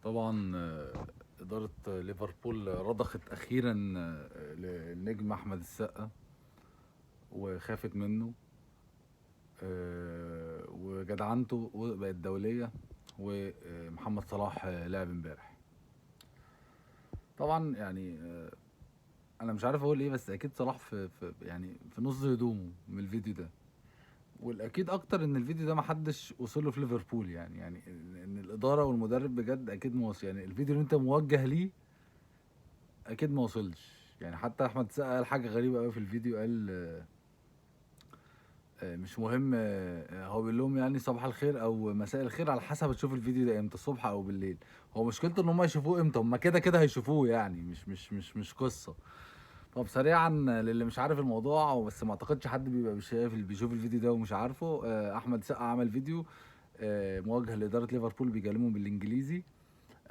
طبعا إدارة ليفربول رضخت أخيرا للنجم أحمد السقا وخافت منه. وجدعنته بقت دولية، ومحمد صلاح لعب امبارح. طبعا يعني أنا مش عارف أقول إيه، بس أكيد صلاح في نص هدومه من الفيديو ده. والاكيد اكتر ان الفيديو ده محدش وصله في ليفربول، يعني ان الاداره والمدرب بجد اكيد ما وصل. يعني الفيديو اللي انت موجه ليه اكيد ما وصلش. يعني حتى احمد سقا قال حاجه غريبه قوي في الفيديو، قال مش مهم. هو بيقول لهم يعني صباح الخير او مساء الخير على حسب تشوف الفيديو ده امتى، الصبح او بالليل. هو مشكلته ان هم يشوفوه امتى، هم كده كده هيشوفوه، يعني مش قصه. طب سريعا للي مش عارف الموضوع، بس ما اعتقدش حد بيبقى بيشوف الفيديو ده ومش عارفه. احمد سقا عمل فيديو موجه لاداره ليفربول، بيكلمهم بالانجليزي.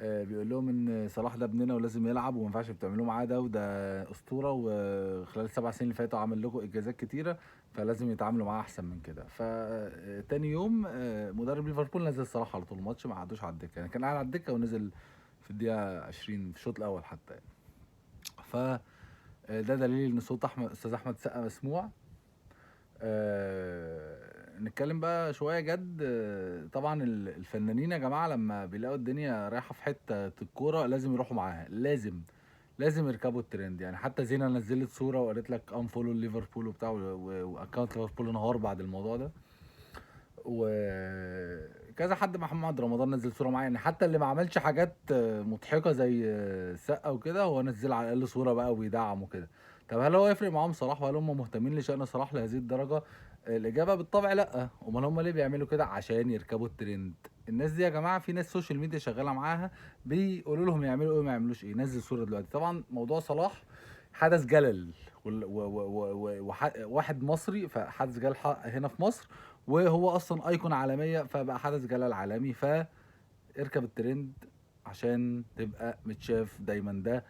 بيقول لهم ان صلاح ده ابننا ولازم يلعب، وما ينفعش بتعملوه معاه ده، وده اسطوره، وخلال ال7 سنين اللي فاتوا عمل لكم انجازات كتيره، فلازم يتعاملوا معاه احسن من كده. فتاني يوم مدرب ليفربول نزل صلاح على طول الماتش، ما قعدوش على الدكه. يعني كان قاعد على الدكه ونزل في الدقيقه 20 في الشوط الاول حتى يعني. ف ده دليل ان صوت استاذ احمد سقا مسموع. نتكلم بقى شويه جد. طبعا الفنانين يا جماعه لما بيلاقوا الدنيا رايحه في حته الكوره لازم يروحوا معاها، لازم يركبوا الترند. يعني حتى زينه نزلت صوره وقالت لك انفولو ليفربول وبتاع، واكونت ليفربول انهار بعد الموضوع ده. وكذا حد، محمد رمضان نزل صوره معايا. يعني حتى اللي ما عملش حاجات مضحكه زي السقا وكده، هو نزل على الاقل صوره بقى وبيدعم وكده. طب هل هو يفرق معاهم صلاح، وهل هم مهتمين لشأن صلاح لهذه الدرجه؟ الاجابه بالطبع لا. امال هم ليه بيعملوا كده؟ عشان يركبوا الترند. الناس دي يا جماعه في ناس سوشيال ميديا شغاله معاها، بيقولوا لهم يعملوا ايه وما يعملوش ايه. نزل صوره دلوقتي. طبعا موضوع صلاح حدث جلل، وواحد مصري، فحدث جلل هنا في مصر، وهو اصلا ايقون عالميه، فبقى حدث جلال عالمي. فاركب الترند عشان تبقى متشاف دايما. ده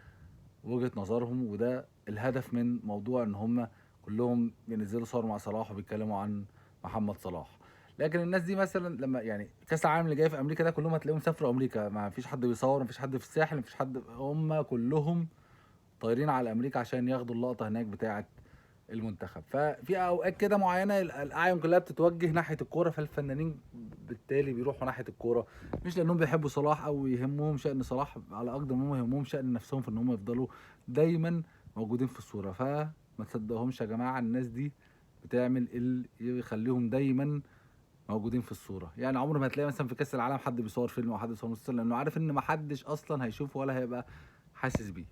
وجهة نظرهم، وده الهدف من موضوع ان هم كلهم بينزلوا صور مع صلاح وبيتكلموا عن محمد صلاح. لكن الناس دي مثلا لما يعني كاس العالم اللي جاي في امريكا ده، كلهم هتلاقيهم سافروا امريكا، ما فيش حد بيصور، ما فيش حد في الساحل، ما فيش حد، هم كلهم طايرين على امريكا عشان ياخدوا اللقطه هناك بتاعه المنتخب. ففي اوقات كده معينه الاعين كلها بتتوجه ناحيه الكوره، فالفنانين بالتالي بيروحوا ناحيه الكوره، مش لانهم بيحبوا صلاح او يهمهم شأن صلاح، على قدر ما هم يهمهم شأن نفسهم، في ان هم يفضلوا دايما موجودين في الصوره. فما تصدقهمش يا جماعه، الناس دي بتعمل اللي يخليهم دايما موجودين في الصوره. يعني عمر ما هتلاقي مثلا في كاس العالم حد بيصور فيلم او حد بيصور مسلسل، لانه عارف ان ما حدش اصلا هيشوفه ولا هيبقى حاسس بيه.